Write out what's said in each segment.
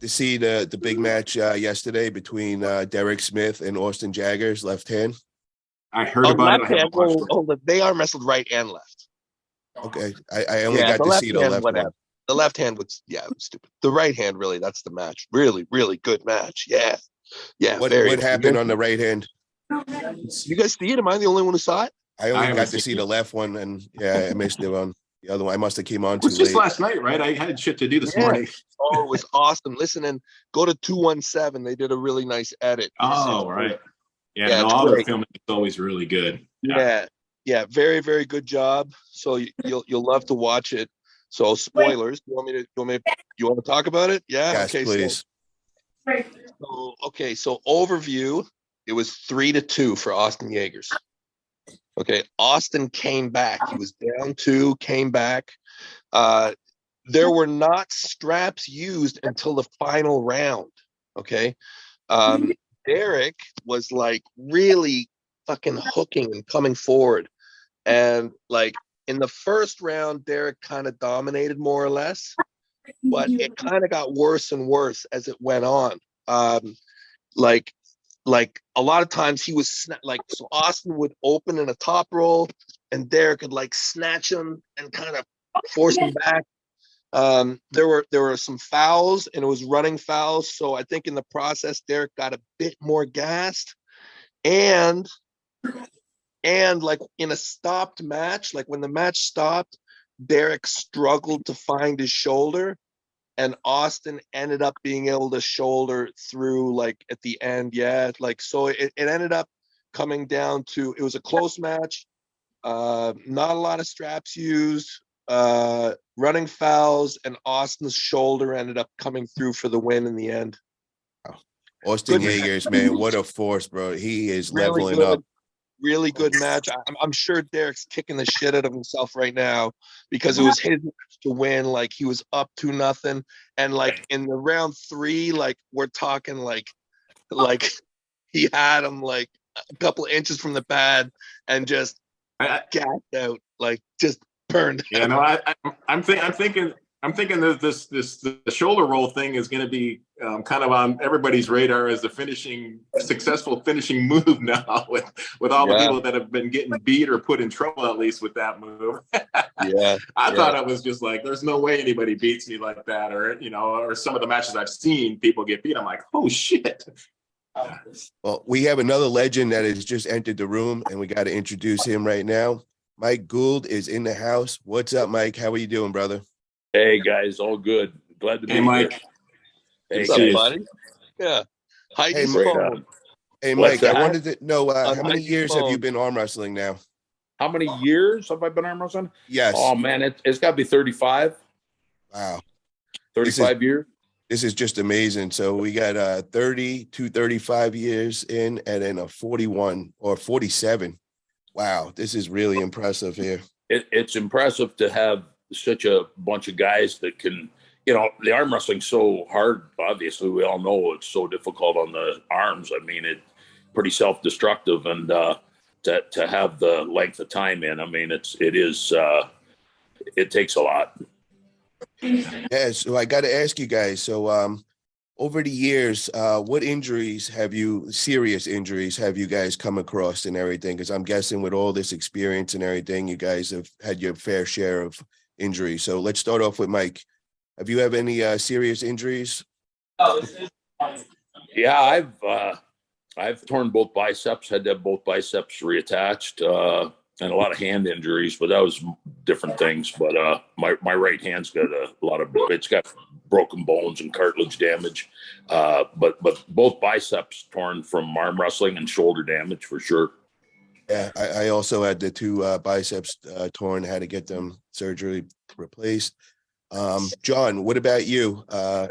to see the big match yesterday between Derek Smith and Austin Jaggers, left hand? I heard about it. I haven't watched it. They arm wrestled right and left. Okay, I only got to see the left one. The left hand was stupid. The right hand, really, that's the match. Really, really good match. Yeah. What happened on the right hand? You guys see it? Am I the only one who saw it? I only got to see the left one, and I missed it on the other one. I must have came on too late. It was just last night, right? I had shit to do this morning. Oh, it was awesome. Listen, and go to 217. They did a really nice edit. Oh, right. Yeah, all their filming is always really good. Yeah, very, very good job. So you'll love to watch it. So spoilers. You want to talk about it? Yeah. Yes, okay, please. So overview. It was 3-2 for Austin Jaegers. Okay, Austin came back. He was down 2, came back. There were not straps used until the final round. Okay. Derek was like really fucking hooking and coming forward. And like in the first round, Derek kind of dominated more or less, but it kind of got worse and worse as it went on. Like a lot of times he was so Austin would open in a top roll and Derek could like snatch him and kind of force him back. There were some fouls and it was running fouls. So I think in the process, Derek got a bit more gassed and like in a stopped match, like when the match stopped, Derek struggled to find his shoulder and Austin ended up being able to shoulder through like at the end. Yeah. Like, so it ended up coming down to, it was a close match. Not a lot of straps used, running fouls, and Austin's shoulder ended up coming through for the win in the end. Austin Jaegers, man, what a force, bro. He is leveling up. Really good match. I'm sure Derek's kicking the shit out of himself right now because it was his match to win. Like he was up 2-0, and like in the round 3, like we're talking like he had him like a couple of inches from the pad and just gassed out, like just burned. Yeah, no, I'm thinking that the shoulder roll thing is going to be kind of on everybody's radar as the successful finishing move now with all the people that have been getting beat or put in trouble at least with that move. I thought it was just like, there's no way anybody beats me like that, or some of the matches I've seen people get beat. I'm like, oh shit. Well, we have another legend that has just entered the room, and we got to introduce him right now. Mike Gould is in the house. What's up, Mike? How are you doing, brother? Hey guys, all good. Glad to be here. Mike. Hey, what's up, buddy? Yeah. Hey, Mike. I wanted to know how many years have you been arm wrestling now? How many years have I been arm wrestling? Yes. Oh man, it's got to be 35. Wow. 35 years. This is just amazing. So we got 30 to 35 years in, and then a 41 or 47. Wow, this is really impressive here. It's impressive to have such a bunch of guys that can, the arm wrestling's so hard. Obviously, we all know it's so difficult on the arms. I mean, it's pretty self-destructive, and to have the length of time in, I mean, it takes a lot. Yeah, so I got to ask you guys. So, over the years, what serious injuries have you guys come across and everything? Because I'm guessing with all this experience and everything, you guys have had your fair share of injuries. So let's start off with Mike. Have you had any serious injuries? Yeah, I've torn both biceps, had to have both biceps reattached, and a lot of hand injuries, but that was different things. But my right hand's got it's got broken bones and cartilage damage. But both biceps torn from arm wrestling and shoulder damage for sure. Yeah, I also had the 2 biceps torn, had to get them surgery replaced. John, what about you?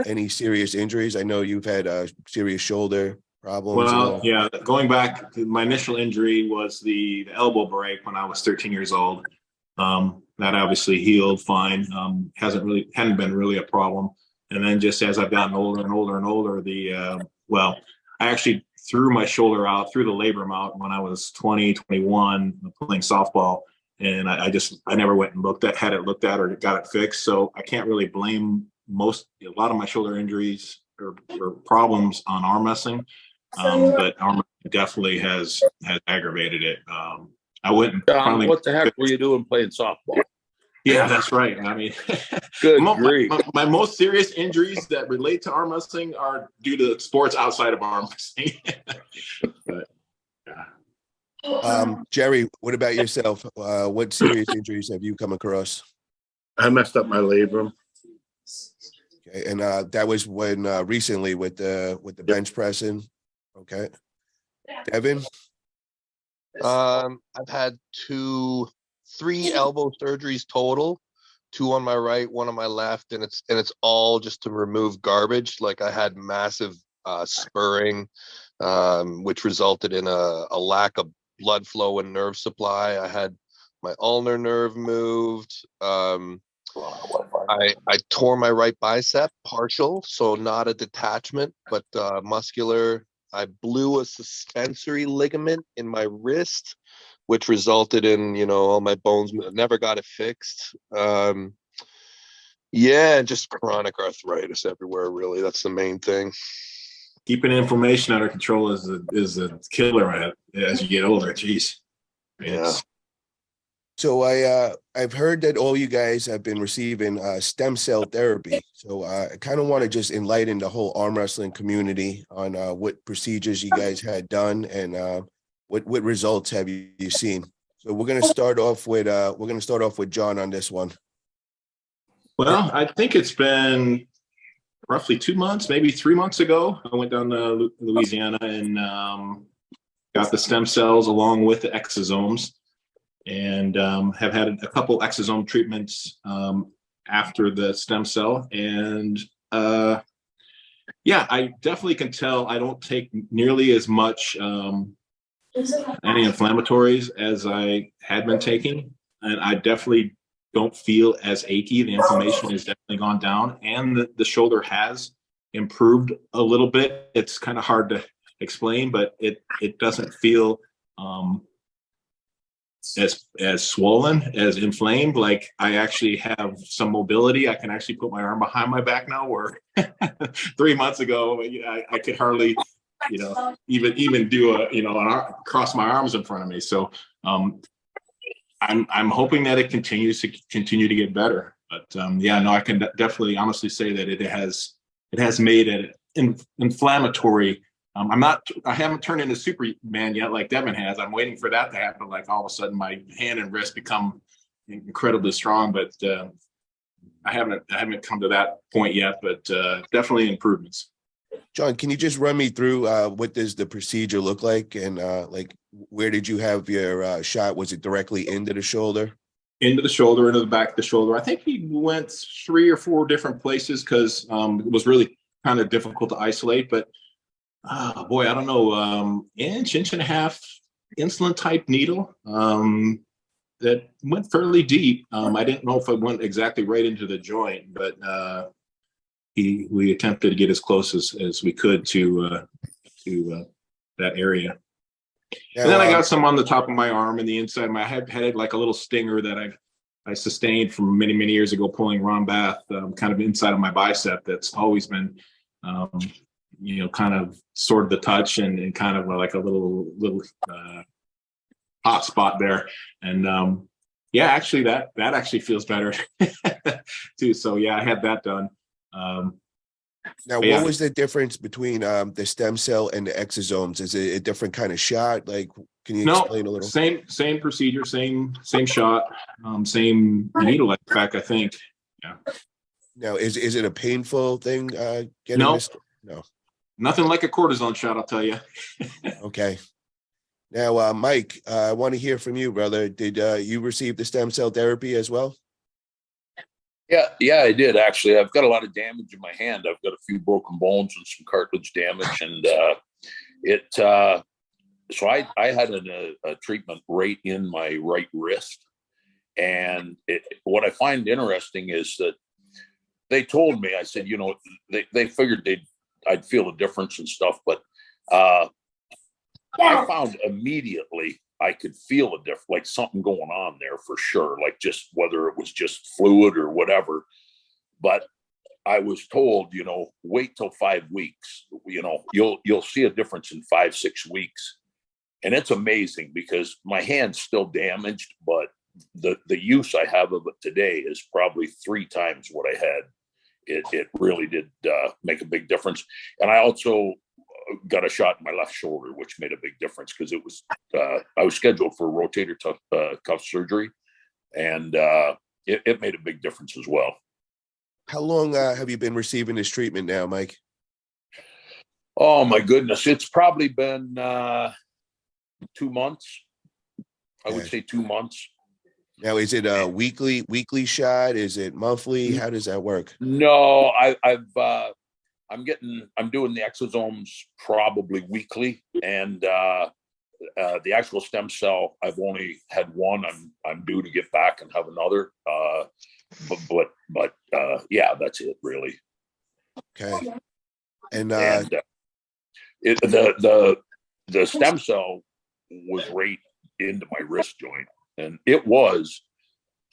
Any serious injuries? I know you've had serious shoulder problems. Well, yeah, going back, my initial injury was the elbow break when I was 13 years old. That obviously healed fine. Hadn't been really a problem. And then just as I've gotten older and older and older, I actually threw my shoulder out, threw the labrum out when I was 20, 21, playing softball. And I never went and had it looked at or got it fixed. So I can't really blame a lot of my shoulder injuries or problems on arm wrestling, but arm definitely has aggravated it. I wouldn't. John, what the heck were you doing playing softball? Yeah, that's right. I mean, Good grief. my most serious injuries that relate to arm wrestling are due to sports outside of arm wrestling. But, yeah. Jerry, what about yourself? What serious injuries have you come across? I messed up my labrum. Okay, and that was when recently with the bench pressing. Okay, Devin. I've had 3 elbow surgeries total, 2 on my right, 1 on my left, and it's all just to remove garbage. Like I had massive spurring, which resulted in a lack of blood flow and nerve supply. I had my ulnar nerve moved. I tore my right bicep partial, so not a detachment, but muscular. I blew a suspensory ligament in my wrist, which resulted in, all my bones. Never got it fixed. Yeah, just chronic arthritis everywhere, really. That's the main thing. Keeping inflammation under control is a killer as you get older. Jeez. Yeah. So I've heard that all you guys have been receiving stem cell therapy. So I kind of want to just enlighten the whole arm wrestling community on what procedures you guys had done and what results have you seen. So we're gonna start off with John on this one. Well, I think it's been roughly 2 months, maybe 3 months ago. I went down to Louisiana and got the stem cells along with the exosomes. And have had a couple exosome treatments after the stem cell. And yeah, I definitely can tell I don't take nearly as much anti-inflammatories as I had been taking. And I definitely don't feel as achy. The inflammation has definitely gone down, and the shoulder has improved a little bit. It's kind of hard to explain, but it doesn't feel as swollen, as inflamed. Like I actually have some mobility. I can actually put my arm behind my back now, where 3 months ago I could hardly, even do cross my arms in front of me. So I'm hoping that it continues to get better. But yeah, no, I can definitely honestly say that it has made it inflammatory. I haven't turned into Superman yet like Devin has. I'm waiting for that to happen. Like all of a sudden my hand and wrist become incredibly strong, but I haven't come to that point yet, but definitely improvements. John, can you just run me through what does the procedure look like, and like where did you have your shot? Was it directly into the shoulder? Into the shoulder, into the back of the shoulder. I think he went 3 or 4 different places because it was really kind of difficult to isolate, but oh boy, I don't know, inch and a half insulin type needle that went fairly deep. I didn't know if it went exactly right into the joint, but we attempted to get as close as we could to that area. Yeah, and then I got some on the top of my arm and the inside of my head. Had like a little stinger that I sustained from many years ago pulling Ron Bath, kind of inside of my bicep. That's always been kind of sort of the touch and kind of like a little hot spot there. And yeah, actually that actually feels better too. So yeah, I had that done. Now, what was the difference between the stem cell and the exosomes? Is it a different kind of shot? Like, can you explain a little? Same procedure, same shot, same needle. In fact, I think. Yeah. Now, is it a painful thing? Getting this? No. Nothing like a cortisone shot, I'll tell you. Okay. Now, Mike, I want to hear from you, brother. Did you receive the stem cell therapy as well? Yeah, I did actually. I've got a lot of damage in my hand. I've got a few broken bones and some cartilage damage, and so I had a treatment right in my right wrist. And what I find interesting is that they told me, I said, they figured I'd feel a difference and stuff, but I found immediately I could feel a difference, like something going on there for sure, like just whether it was just fluid or whatever. But I was told, wait till 5 weeks. You'll see a difference in 5-6 weeks, and it's amazing because my hand's still damaged, but the use I have of it today is probably 3 times what I had. It really did make a big difference, and I also got a shot in my left shoulder, which made a big difference because it was I was scheduled for rotator cuff surgery, and it made a big difference as well. How long have you been receiving this treatment now, Mike? Oh my goodness, it's probably been 2 months. I would say 2 months. Now, is it a weekly shot? Is it monthly? How does that work? No, I'm doing the exosomes probably weekly, and the actual stem cell, I've only had one. I'm due to get back and have another. But yeah, that's it really. Okay. And the stem cell was right into my wrist joint, and it was.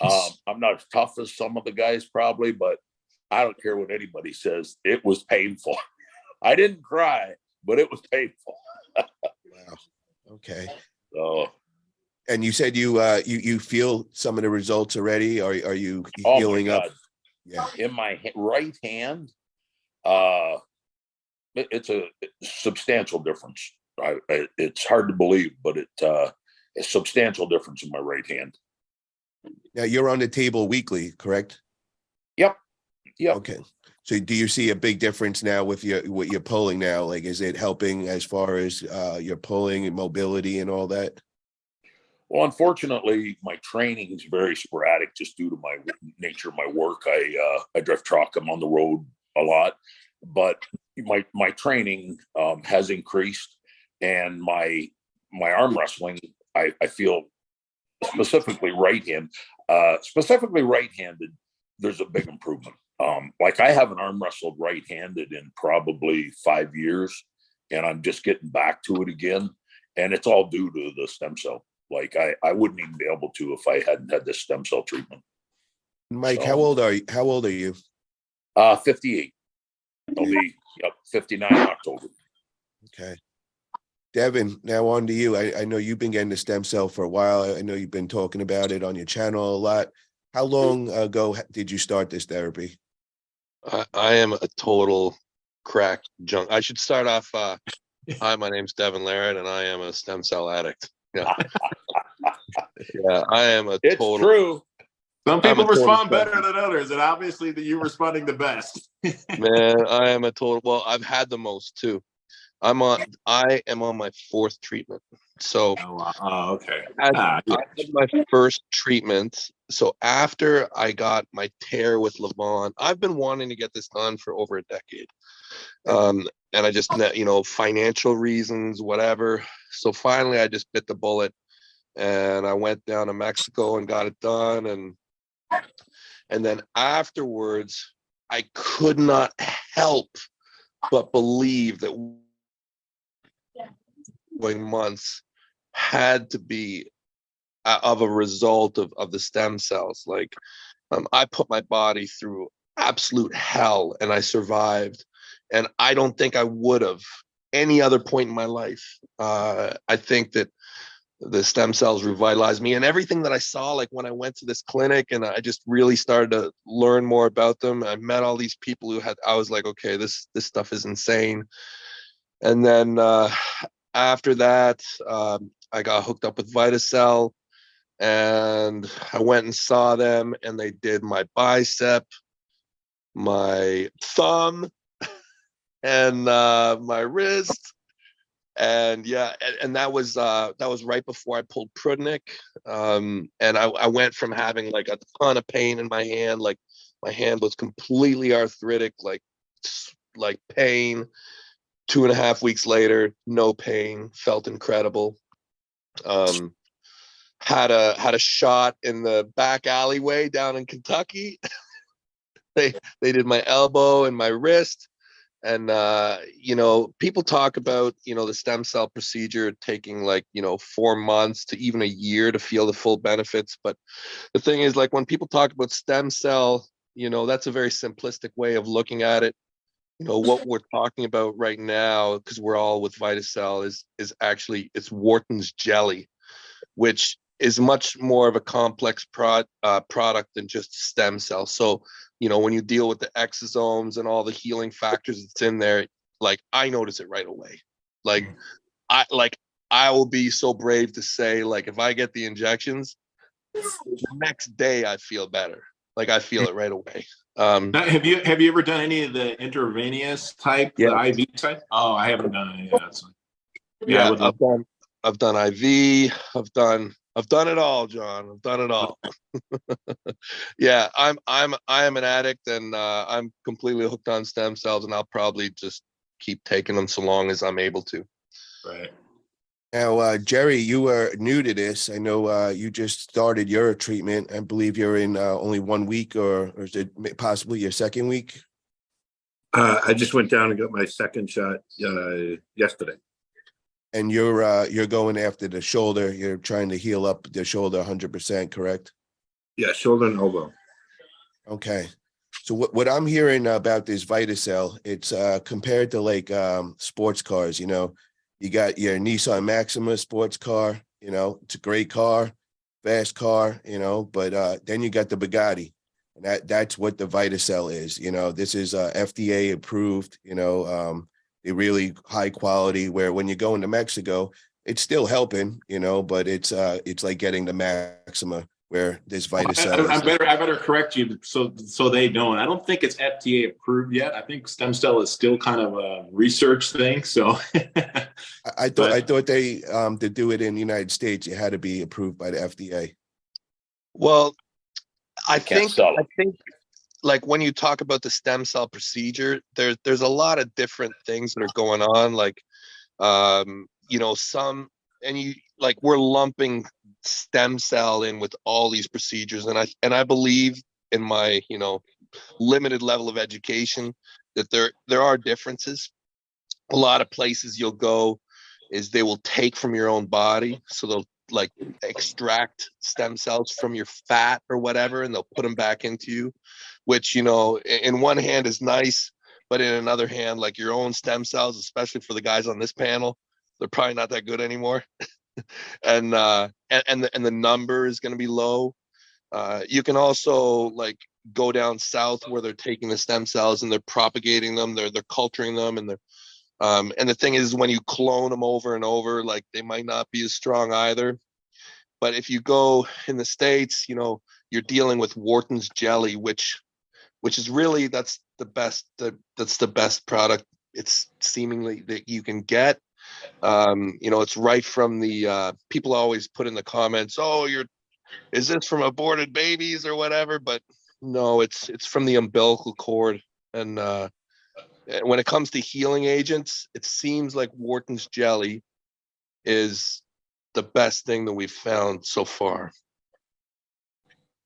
I'm not as tough as some of the guys probably, but I don't care what anybody says. It was painful. I didn't cry, but it was painful. Wow. Okay. So, and you said you feel some of the results already. Are you healing up? Yeah. In my right hand, it's a substantial difference. It's hard to believe, but it's a substantial difference in my right hand. Now you're on the table weekly, correct? Yep. Okay. So do you see a big difference now with what you're pulling now? Like, is it helping as far as your pulling and mobility and all that? Well, unfortunately, my training is very sporadic just due to my nature of my work. I drive truck. I'm on the road a lot, but my training has increased, and my arm wrestling, I feel specifically right-handed, there's a big improvement. Like I haven't arm wrestled right-handed in probably 5 years, and I'm just getting back to it again. And it's all due to the stem cell. Like I wouldn't even be able to if I hadn't had this stem cell treatment. Mike, how old are you? 58. I'll be 59 in October. Okay. Devin, now on to you. I know you've been getting the stem cell for a while. I know you've been talking about it on your channel a lot. How long ago did you start this therapy? I am a total crack junk. I should start off. Hi, my name's Devin Larratt, and I am a stem cell addict. Yeah, yeah, I am a it's total. True. Some people respond better than others, and obviously you're responding the best. Man, I am a total. Well, I've had the most too. I am on my 4th treatment. So okay. I had my first treatment. So after I got my tear with Levon, I've been wanting to get this done for over a decade. And I just, financial reasons, whatever. So finally I just bit the bullet, and I went down to Mexico and got it done. And then afterwards, I could not help but believe that months had to be of a result of the stem cells. Like I put my body through absolute hell, and I survived, and I don't think I would have any other point in my life. I think that the stem cells revitalized me, and everything that I saw, like when I went to this clinic and I just really started to learn more about them. I met all these people I was like, okay, this stuff is insane. And then after that, I got hooked up with Vitacell, and I went and saw them, and they did my bicep, my thumb, and my wrist. And yeah, and that was right before I pulled Prudnick. And I went from having like a ton of pain in my hand, like my hand was completely arthritic, like pain. 2.5 weeks later, no pain, felt incredible. Had a shot in the back alleyway down in Kentucky. They did my elbow and my wrist. And people talk about the stem cell procedure taking 4 months to even a year to feel the full benefits. But the thing is, like, when people talk about stem cell That's a very simplistic way of looking at it. What we're talking about right now, because we're all with Vitacell, is actually it's Wharton's jelly, which is much more of a complex product than just stem cells. So, when you deal with the exosomes and all the healing factors that's in there, like I notice it right away. I will be so brave to say, like, if I get the injections, the next day I feel better. Like I feel it right away. Now, have you ever done any of the intravenous type, Yeah. the IV type? Oh, I haven't done any of that. So, Yeah, I've done IV. I've done it all, John. I've done it all. Yeah, I am an addict, and I'm completely hooked on stem cells, and I'll probably just keep taking them so long as I'm able to. Right. Now, Jerry, you are new to this. I know you just started your treatment. I believe you're in only 1 week, or is it possibly your second week? I just went down and got my second shot yesterday. And you're going after the shoulder. You're trying to heal up the shoulder 100%, correct? Yeah, shoulder and elbow. Okay. So what I'm hearing about this Vitacell, it's compared to like sports cars. You got your Nissan Maxima sports car. It's a great car, fast car. But then you got the Bugatti, and that's what the Vitacell is. This is FDA approved. They're really high quality, where when you go into Mexico, it's still helping, but it's like getting the Maxima, where this Vitacell I better correct you so they don't. I don't think it's FDA approved yet. I think stem cell is still kind of a research thing. So I thought they to do it in the United States, it had to be approved by the FDA. Well, I can't think sell it. like when you talk about the stem cell procedure, there's a lot of different things that are going on. Like, some, and you like we're lumping stem cell in with all these procedures, and I believe in my limited level of education that there are differences. A lot of places you'll go is they will take from your own body, so they'll like extract stem cells from your fat or whatever, and they'll put them back into you, which in one hand is nice, but in another hand, like your own stem cells, especially for the guys on this panel, they're probably not that good anymore. and the number is going to be low. You can also like go down south where they're taking the stem cells and they're propagating them, they're culturing them, and the thing is, when you clone them over and over, like they might not be as strong either. But if you go in the States, you're dealing with Wharton's jelly, which is really that's the best product it's seemingly that you can get. It's right from the people always put in the comments, oh, is this from aborted babies or whatever? But no, it's from the umbilical cord. And when it comes to healing agents, it seems like Wharton's jelly is the best thing that we've found so far.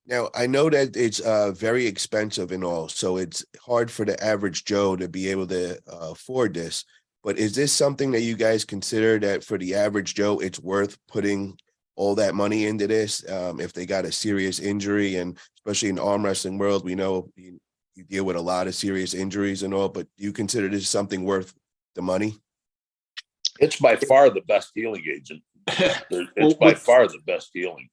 Now, I know that it's very expensive and all, so it's hard for the average Joe to be able to afford this. But is this something that you guys consider that for the average Joe, it's worth putting all that money into this if they got a serious injury? And especially in the arm wrestling world, we know you deal with a lot of serious injuries and all, but do you consider this something worth the money? It's by far the best healing agent. It's by far the best healing.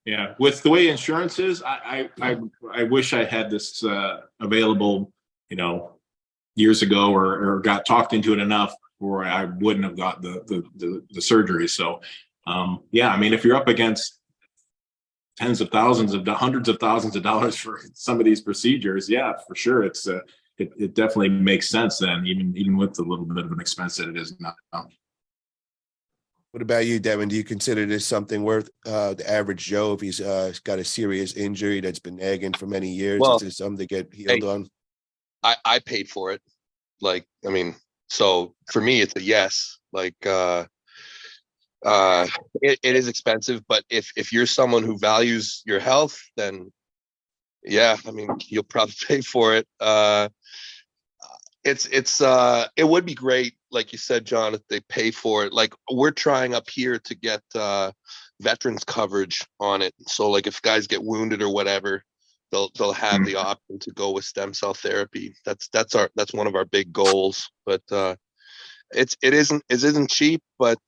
Yeah, with the way insurance is, I wish I had this available, years ago, or got talked into it enough where I wouldn't have got the surgery. So, yeah, I mean, if you're up against hundreds of thousands of dollars for some of these procedures, yeah, for sure, it definitely makes sense then, even with the little bit of an expense that it is now. What about you, Devin? Do you consider this something worth the average Joe if he's got a serious injury that's been nagging for many years? Well, is this something to get healed on? I paid for it. Like, I mean, so for me, it's a yes. Like, it is expensive, but if you're someone who values your health, then yeah, I mean, you'll probably pay for it. It would be great, like you said, John, if they pay for it. Like, we're trying up here to get veterans coverage on it. So like if guys get wounded or whatever, they'll have the option to go with stem cell therapy. That's one of our big goals. But it isn't cheap. But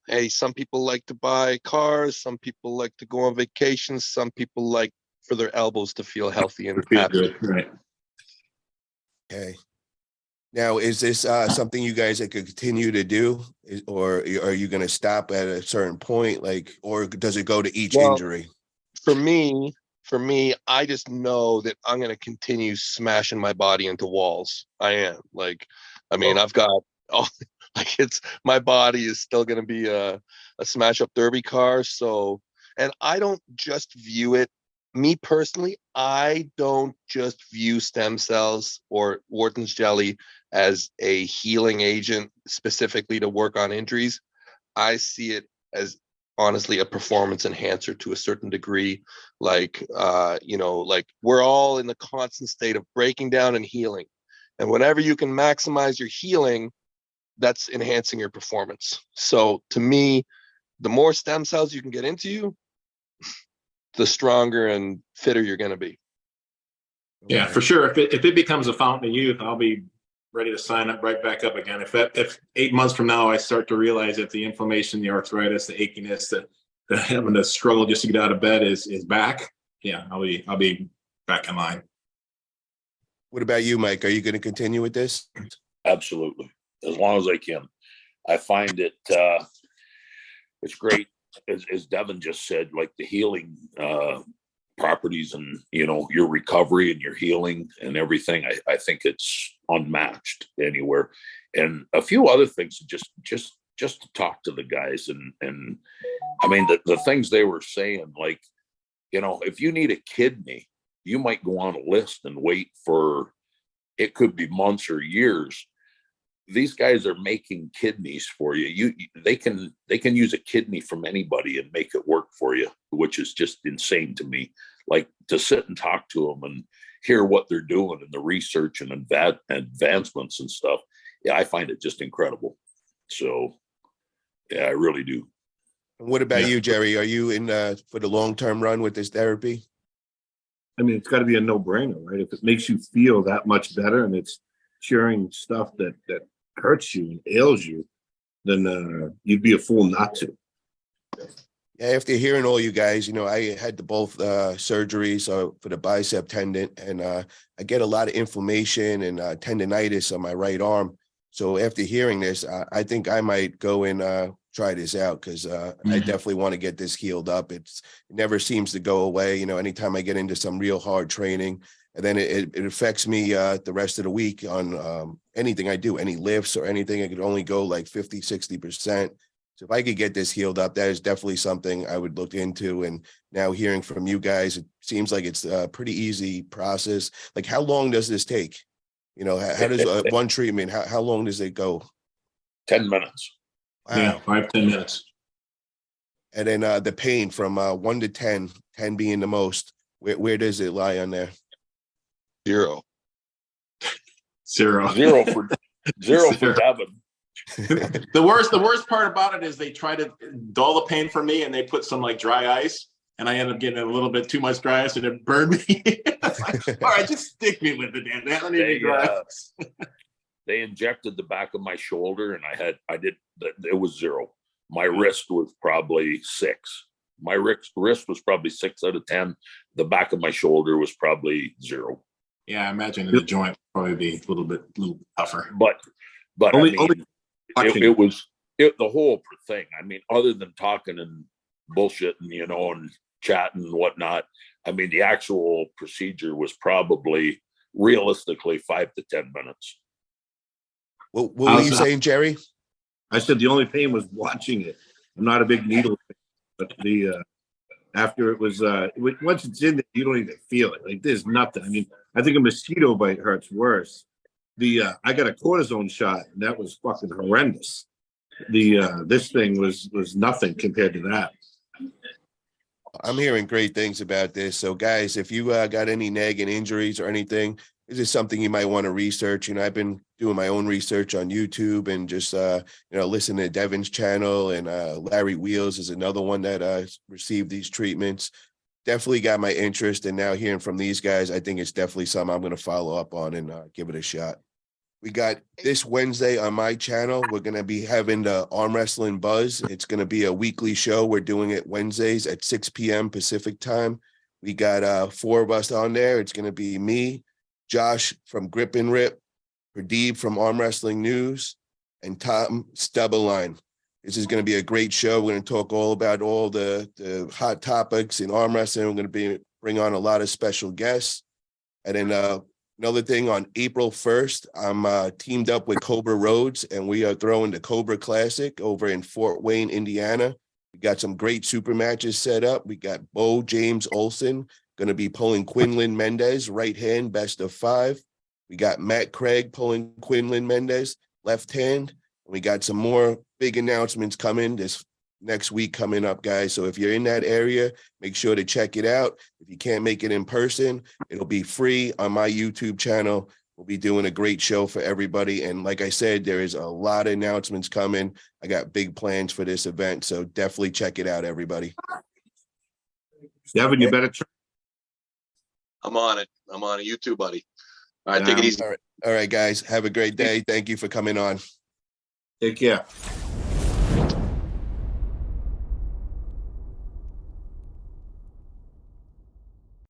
hey, some people like to buy cars, some people like to go on vacations, some people like for their elbows to feel healthy and Feel happy. good, right? Okay. Now, is this something you guys could continue to do, or are you going to stop at a certain point, like, or does it go to each injury? For me, I just know that I'm going to continue smashing my body into walls. I am. Like, I mean, I've got my body is still going to be a smash up derby car. So, and I don't just view it. Me personally, I don't just view stem cells or Wharton's jelly as a healing agent specifically to work on injuries. I see it as honestly a performance enhancer to a certain degree. Like, like we're all in the constant state of breaking down and healing. And whenever you can maximize your healing, that's enhancing your performance. So to me, the more stem cells you can get into you, the stronger and fitter you're going to be. Yeah, for sure. If it becomes a fountain of youth, I'll be ready to sign up right back up again. If 8 months from now I start to realize that the inflammation, the arthritis, the achiness, the having to struggle just to get out of bed is back, yeah, I'll be back in line. What about you, Mike? Are you going to continue with this? Absolutely, as long as I can. I find it it's great, as Devin just said, like the healing properties and your recovery and your healing and everything. I think it's unmatched anywhere. And a few other things, just to talk to the guys and I mean the things they were saying, like, if you need a kidney, you might go on a list and wait for, it could be months or years. These guys are making kidneys for you. They can use a kidney from anybody and make it work for you, which is just insane to me. Like, to sit and talk to them and hear what they're doing and the research and advancements and stuff. Yeah, I find it just incredible. So, yeah, I really do. What about you, Jerry? Are you in for the long-term run with this therapy? I mean, it's got to be a no-brainer, right? If it makes you feel that much better and it's curing stuff that hurts you and ails you, then you'd be a fool not to. Yeah, after hearing all you guys, I had both surgeries for the bicep tendon, and I get a lot of inflammation and tendonitis on my right arm. So after hearing this, I think I might go and try this out, because I definitely want to get this healed up. It never seems to go away. Anytime I get into some real hard training, and then it affects me the rest of the week on anything I do, any lifts or anything. I could only go like 50, 60%. So if I could get this healed up, that is definitely something I would look into. And now hearing from you guys, it seems like it's a pretty easy process. Like, how long does this take? How does one treatment, how long does it go? 10 minutes. Wow. Yeah, 5-10 minutes. And then the pain from 1 to 10, 10 being the most, where does it lie on there? Zero. Zero for Devin. The worst part about it is they try to dull the pain for me, and they put some like dry ice, and I end up getting a little bit too much dry ice, and it burned me. Like, all right, just stick me with it, damn. I don't need any dry ice. They injected the back of my shoulder, and it was 0. My wrist was probably 6. My wrist was probably 6 out of 10. The back of my shoulder was probably 0. Yeah, I imagine the joint probably be a little tougher. But it was the whole thing. I mean, other than talking and bullshitting, and chatting and whatnot, I mean, the actual procedure was probably realistically 5 to 10 minutes. What were you saying, Jerry? I said the only pain was watching it. I'm not a big needle fan, but after it was once it's in there, you don't even feel it. Like, there's nothing. I mean, I think a mosquito bite hurts worse. I got a cortisone shot, and that was fucking horrendous. This thing was nothing compared to that. I'm hearing great things about this. So guys, if you got any nagging injuries or anything, this is something you might want to research. I've been doing my own research on YouTube and just, listening to Devin's channel, and Larry Wheels is another one that received these treatments. definitely got my interest. And now hearing from these guys, I think it's definitely something I'm going to follow up on and give it a shot. We got this Wednesday on my channel. We're going to be having the Arm Wrestling Buzz. It's going to be a weekly show. We're doing it Wednesdays at 6 p.m. Pacific time. We got 4 of us on there. It's going to be me, Josh from Grip and Rip, Pradeep from Arm Wrestling News, and Tom Stubbeline. This is going to be a great show. We're going to talk all about all the hot topics in arm wrestling. We're going to bring on a lot of special guests. And then another thing, on April 1st, I'm teamed up with Cobra Rhodes, and we are throwing the Cobra Classic over in Fort Wayne, Indiana. We got some great super matches set up. We got Bo James Olsen going to be pulling Quinlan Mendez, right hand, best of 5. We got Matt Craig pulling Quinlan Mendez, left hand. We got some more big announcements coming this next week coming up, guys. So if you're in that area, make sure to check it out. If you can't make it in person, it'll be free on my YouTube channel. We'll be doing a great show for everybody. And like I said, there is a lot of announcements coming. I got big plans for this event. So definitely check it out, everybody. Devin, you better try. I'm on it. You too, buddy. All right, take it easy. All right, guys. Have a great day. Thank you for coming on. Take care.